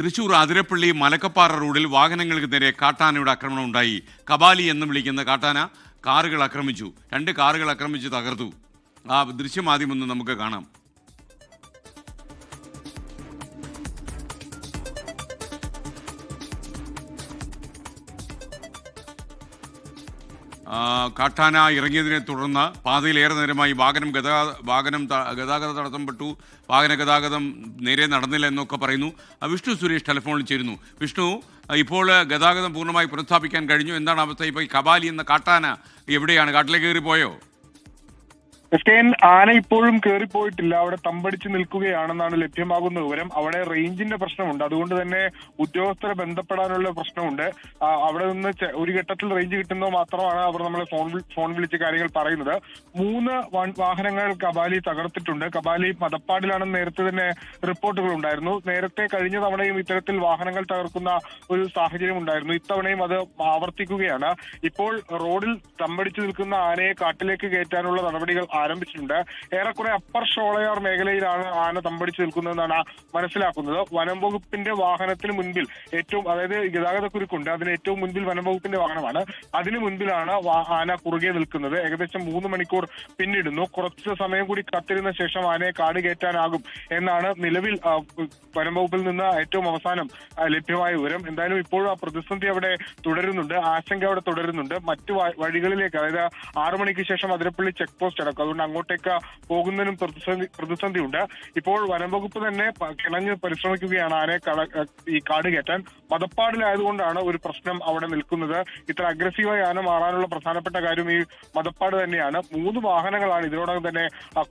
തൃശൂർ അതിരപ്പള്ളി മലക്കപ്പാറ റോഡിൽ വാഹനങ്ങൾക്ക് നേരെ കാട്ടാനയുടെ ആക്രമണം ഉണ്ടായി. കബാലി എന്ന് വിളിക്കുന്ന കാട്ടാന കാറുകൾ ആക്രമിച്ചു. 2 കാറുകൾ ആക്രമിച്ച് തകർത്തു. ആ ദൃശ്യം ആദ്യം ഒന്ന് നമുക്ക് കാണാം. കാട്ടാന ഇറങ്ങിയതിനെ തുടർന്ന് പാതയിൽ ഏറെ നേരമായി ഗതാഗത തടസ്സപ്പെട്ടു. വാഹന ഗതാഗതം നേരെ നടന്നില്ല എന്നൊക്കെ പറയുന്നു. വിഷ്ണു സുരേഷ് ടെലിഫോണിൽ ചേരുന്നു. വിഷ്ണു, ഇപ്പോൾ ഗതാഗതം പൂർണ്ണമായി പുനഃസ്ഥാപിക്കാൻ കഴിഞ്ഞു. എന്താണ് അവസ്ഥ? ഇപ്പോൾ ഈ കബാലി എന്ന കാട്ടാന എവിടെയാണ്? കാട്ടിലേക്ക് കയറിപ്പോയോ? ആന ഇപ്പോഴും കയറിപ്പോയിട്ടില്ല. അവിടെ തമ്പടിച്ച് നിൽക്കുകയാണെന്നാണ് ലഭ്യമാകുന്ന വിവരം. അവിടെ റേഞ്ചിന്റെ പ്രശ്നമുണ്ട്, അതുകൊണ്ട് തന്നെ ഉദ്യോഗസ്ഥരെ ബന്ധപ്പെടാനുള്ള പ്രശ്നമുണ്ട്. അവിടെ നിന്ന് ഒരു ഘട്ടത്തിൽ റേഞ്ച് കിട്ടുന്നത് മാത്രമാണ് അവർ നമ്മളെ ഫോൺ വിളിച്ച് കാര്യങ്ങൾ പറയുന്നത്. 3 വാഹനങ്ങൾ കബാലി തകർത്തിട്ടുണ്ട്. കബാലി മദപ്പാടിലാണെന്ന് നേരത്തെ തന്നെ റിപ്പോർട്ടുകൾ ഉണ്ടായിരുന്നു. നേരത്തെ കഴിഞ്ഞ തവണയും ഇത്തരത്തിൽ വാഹനങ്ങൾ തകർക്കുന്ന ഒരു സാഹചര്യം ഉണ്ടായിരുന്നു. ഇത്തവണയും അത് ആവർത്തിക്കുകയാണ്. ഇപ്പോൾ റോഡിൽ തമ്പടിച്ച് നിൽക്കുന്ന ആനയെ കാട്ടിലേക്ക് കയറ്റാനുള്ള നടപടികൾ ആരംഭിച്ചിട്ടുണ്ട്. ഏറെക്കുറെ അപ്പർ ഷോളയാർ മേഖലയിലാണ് ആന തമ്പടിച്ച് നിൽക്കുന്നതെന്നാണ് മനസ്സിലാക്കുന്നത്. വനം വകുപ്പിന്റെ വാഹനത്തിന് മുൻപിൽ അതായത് ഗതാഗത കുരുക്കുണ്ട്, അതിന് ഏറ്റവും മുൻപിൽ വനം വകുപ്പിന്റെ വാഹനമാണ്. അതിന് മുൻപിലാണ് ആന കുറുകെ നിൽക്കുന്നത്. ഏകദേശം 3 മണിക്കൂർ പിന്നിടുന്നു. കുറച്ച് സമയം കൂടി കാത്തിരുന്ന ശേഷം ആനയെ കാട് കയറ്റാനാകും എന്നാണ് നിലവിൽ വനം വകുപ്പിൽ നിന്ന് ഏറ്റവും അവസാനം ലഭ്യമായ വിവരം. എന്തായാലും ഇപ്പോഴും ആ പ്രതിസന്ധി അവിടെ തുടരുന്നുണ്ട്, ആശങ്ക അവിടെ തുടരുന്നുണ്ട്. മറ്റു വഴികളിലേക്ക്, അതായത് 6 മണിക്ക് ശേഷം അതിരപ്പള്ളി ചെക്ക് പോസ്റ്റ് അടക്കം, അതുകൊണ്ട് അങ്ങോട്ടേക്ക് പോകുന്നതിനും പ്രതിസന്ധിയുണ്ട്. ഇപ്പോൾ വനം വകുപ്പ് തന്നെ കിണഞ്ഞ് പരിശ്രമിക്കുകയാണ് ആനയെ ഈ കാട് കയറ്റാൻ. മദപ്പാടിലായതുകൊണ്ടാണ് ഒരു പ്രശ്നം അവിടെ നിൽക്കുന്നത്. ഇത്ര അഗ്രസീവായി ആന മാറാനുള്ള പ്രധാനപ്പെട്ട കാര്യം ഈ മദപ്പാട് തന്നെയാണ്. 3 വാഹനങ്ങളാണ് ഇതിനോടകം തന്നെ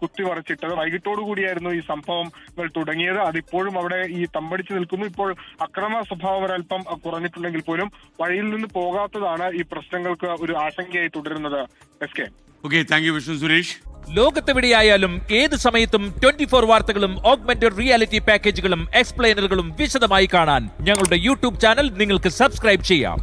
കുത്തിമറിച്ചിട്ടത്. വൈകിട്ടോടുകൂടിയായിരുന്നു ഈ സംഭവങ്ങൾ തുടങ്ങിയത്. അതിപ്പോഴും അവിടെ ഈ തമ്പടിച്ച് നിൽക്കുന്നു. ഇപ്പോൾ അക്രമ സ്വഭാവം ഒരൽപ്പം കുറഞ്ഞിട്ടുണ്ടെങ്കിൽ പോലും വഴിയിൽ നിന്ന് പോകാത്തതാണ് ഈ പ്രശ്നങ്ങൾക്ക് ഒരു ആശങ്കയായി തുടരുന്നത്. Okay, thank you Vishnu Suresh. ലോകത്തെവിടെയായാലും ഏത് സമയത്തും 24 വാർത്തകളും ഓഗ്മെന്റഡ് റിയാലിറ്റി പാക്കേജുകളും എക്സ്പ്ലെയിനറുകളും വിശദമായി കാണാൻ ഞങ്ങളുടെ യൂട്യൂബ് ചാനൽ നിങ്ങൾക്ക് സബ്സ്ക്രൈബ് ചെയ്യാം.